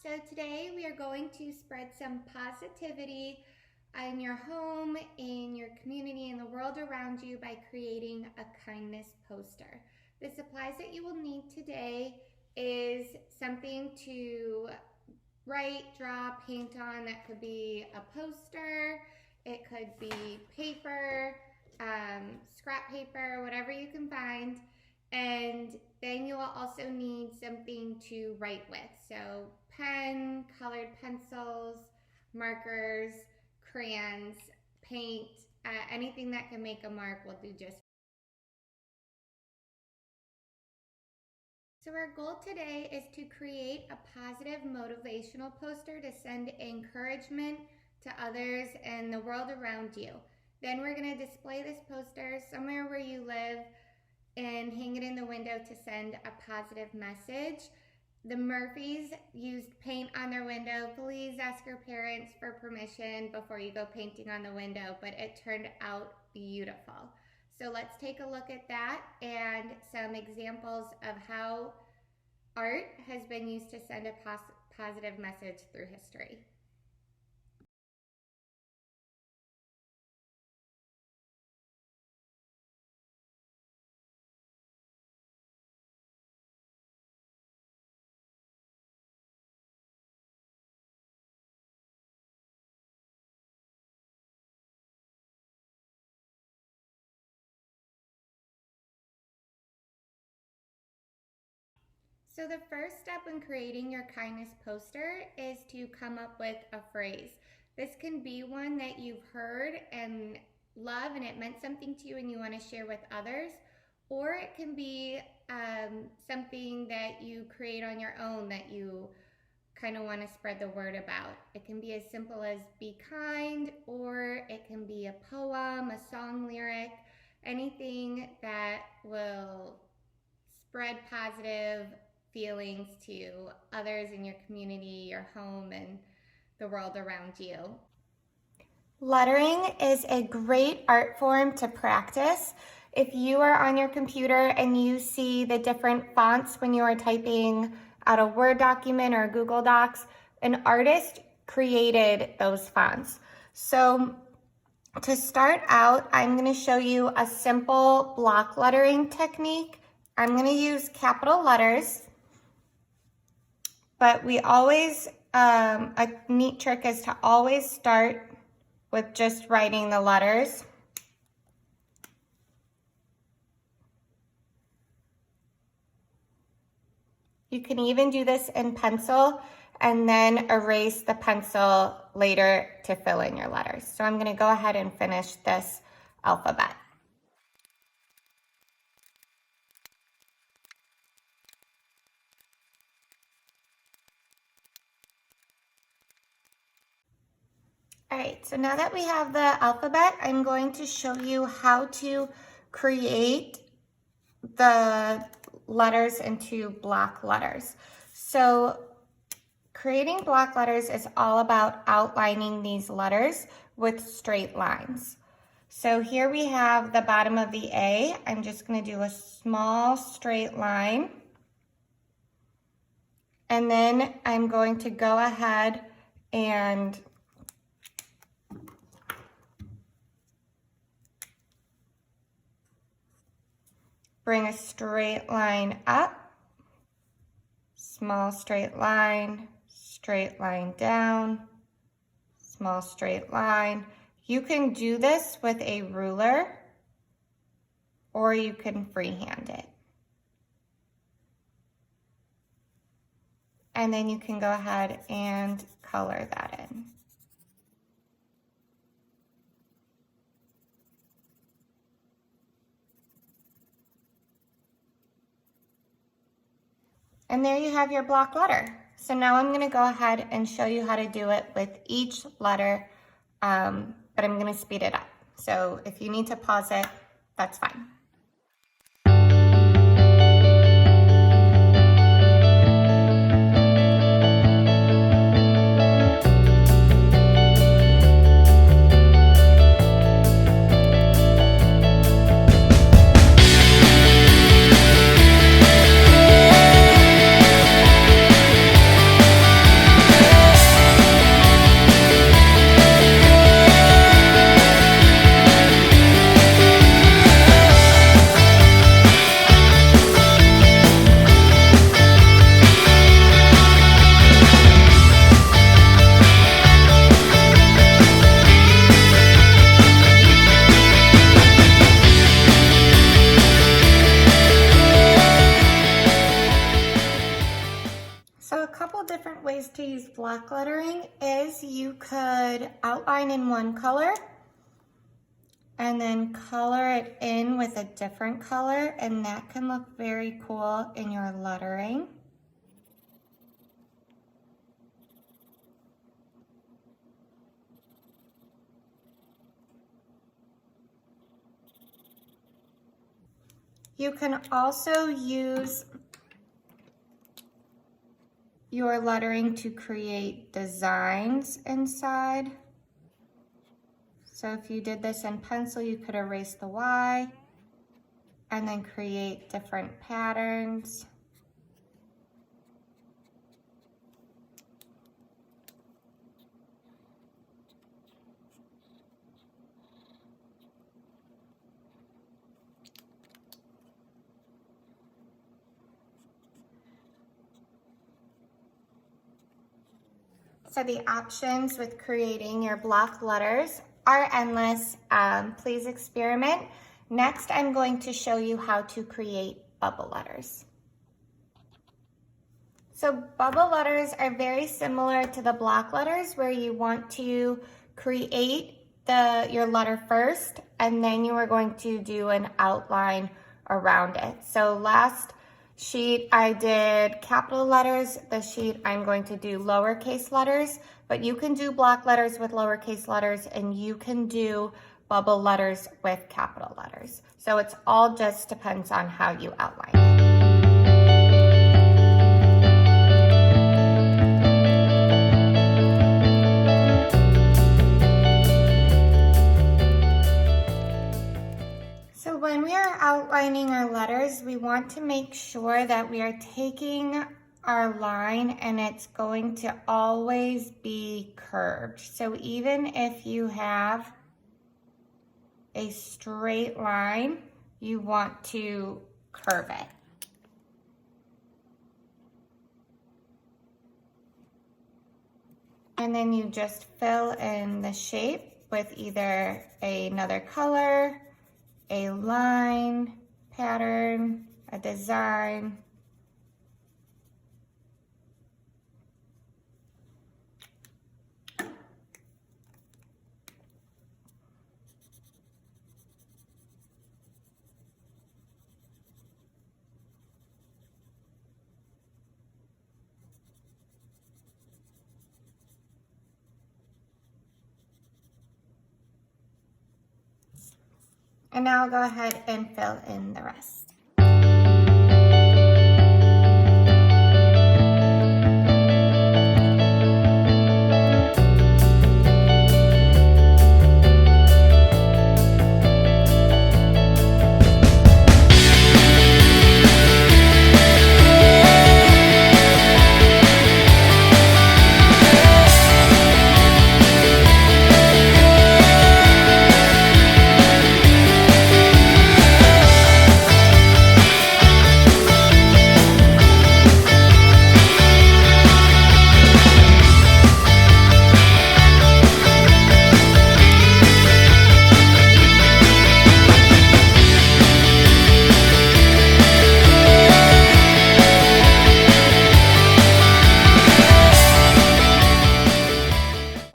So today we are going to spread some positivity in your home, in your community, in the world around you by creating a kindness poster. The supplies that you will need today is something to write, draw, paint on. That could be a poster, it could be paper, scrap paper, whatever you can find. And then you will also need something to write with. So pen, colored pencils, markers, crayons, paint, anything that can make a mark will do just. So our goal today is to create a positive motivational poster to send encouragement to others and the world around you. Then we're going to display this poster somewhere where you live and hang it in the window to send a positive message. The Murphys used paint on their window. Please ask your parents for permission before you go painting on the window, but it turned out beautiful. So let's take a look at that and some examples of how art has been used to send a positive message through history. So the first step in creating your kindness poster is to come up with a phrase. This can be one that you've heard and love and it meant something to you and you want to share with others, or it can be something that you create on your own that you kind of want to spread the word about. It can be as simple as be kind, or it can be a poem, a song lyric, anything that will spread positive feelings to others in your community, your home, and the world around you. Lettering is a great art form to practice. If you are on your computer and you see the different fonts when you are typing out a Word document or Google Docs, an artist created those fonts. So to start out, I'm going to show you a simple block lettering technique. I'm going to use capital letters, but we always, a neat trick is to always start with just writing the letters. You can even do this in pencil and then erase the pencil later to fill in your letters. So I'm going to go ahead and finish this alphabet. All right, so now that we have the alphabet, I'm going to show you how to create the letters into block letters. So creating block letters is all about outlining these letters with straight lines. So here we have the bottom of the A. I'm just going to do a small straight line. And then I'm going to go ahead and bring a straight line up, small straight line down, small straight line. You can do this with a ruler or you can freehand it. And then you can go ahead and color that in. And there you have your block letter. So now I'm going to go ahead and show you how to do it with each letter, but I'm going to speed it up. So if you need to pause it, that's fine. So a couple different ways to use block lettering is you could outline in one color and then color it in with a different color, and that can look very cool in your lettering. You can also use your lettering to create designs inside. So if you did this in pencil, you could erase the Y and then create different patterns. So the options with creating your block letters are endless. Please experiment. Next, I'm going to show you how to create bubble letters. So bubble letters are very similar to the block letters, where you want to create your letter first, and then you are going to do an outline around it. So last sheet I did capital letters. This sheet I'm going to do lowercase letters, but you can do block letters with lowercase letters, and you can do bubble letters with capital letters. So it's all just depends on how you outline it. When we are outlining our letters, we want to make sure that we are taking our line and it's going to always be curved. So even if you have a straight line, you want to curve it. And then you just fill in the shape with either another color, a line, pattern, a design. And now I'll go ahead and fill in the rest.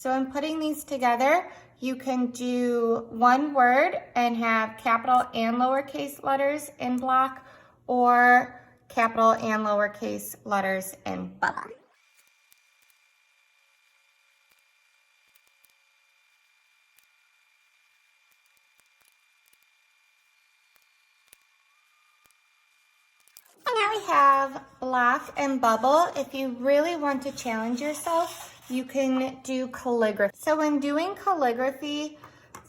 So in putting these together, you can do one word and have capital and lowercase letters in block, or capital and lowercase letters in bubble. And now we have block and bubble. If you really want to challenge yourself, you can do calligraphy. So when doing calligraphy,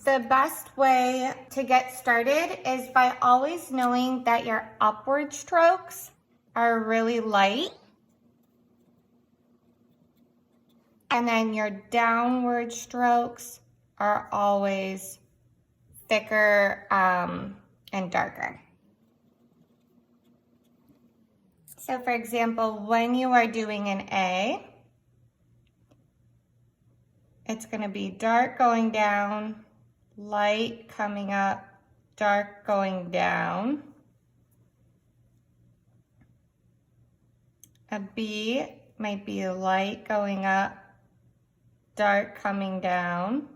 the best way to get started is by always knowing that your upward strokes are really light, and then your downward strokes are always thicker and darker. So for example, when you are doing an A, it's going to be dark going down, light coming up, dark going down. A B, might be light going up, dark coming down,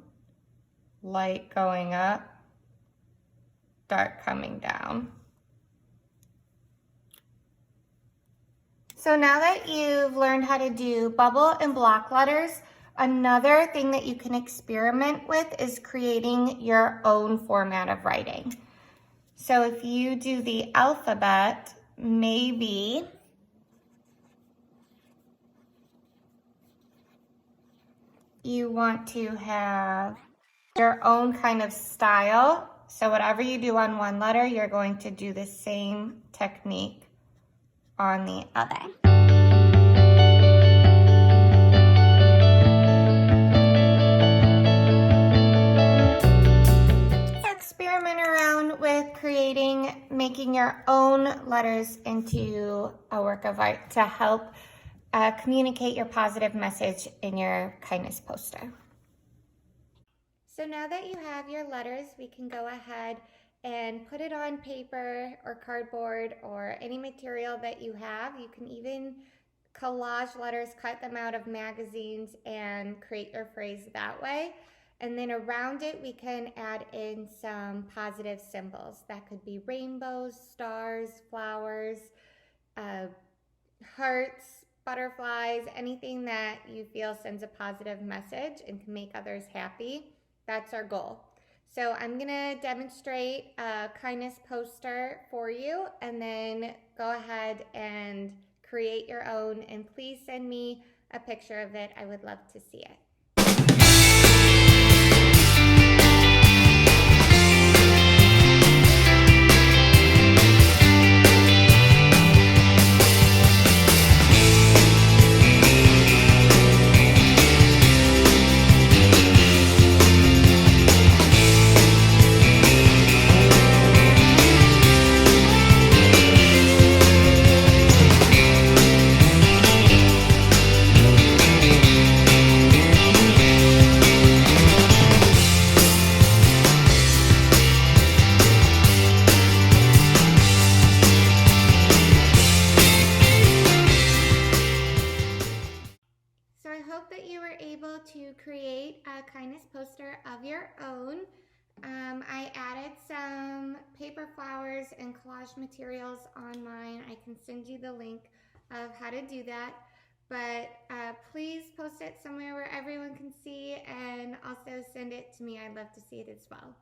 light going up, dark coming down. So now that you've learned how to do bubble and block letters, another thing that you can experiment with is creating your own format of writing. So if you do the alphabet, maybe you want to have your own kind of style. So whatever you do on one letter, you're going to do the same technique on the other. Experiment around with making your own letters into a work of art to help communicate your positive message in your kindness poster. So now that you have your letters, we can go ahead and put it on paper or cardboard or any material that you have. You can even collage letters, cut them out of magazines and create your phrase that way. And then around it, we can add in some positive symbols. That could be rainbows, stars, flowers, hearts, butterflies, anything that you feel sends a positive message and can make others happy. That's our goal. So I'm gonna demonstrate a kindness poster for you and then go ahead and create your own, and please send me a picture of it. I would love to see it. So I hope that you were able to create a kindness poster of your own. I added some paper flowers and collage materials on mine. I can send you the link of how to do that. But please post it somewhere where everyone can see, and also send it to me. I'd love to see it as well.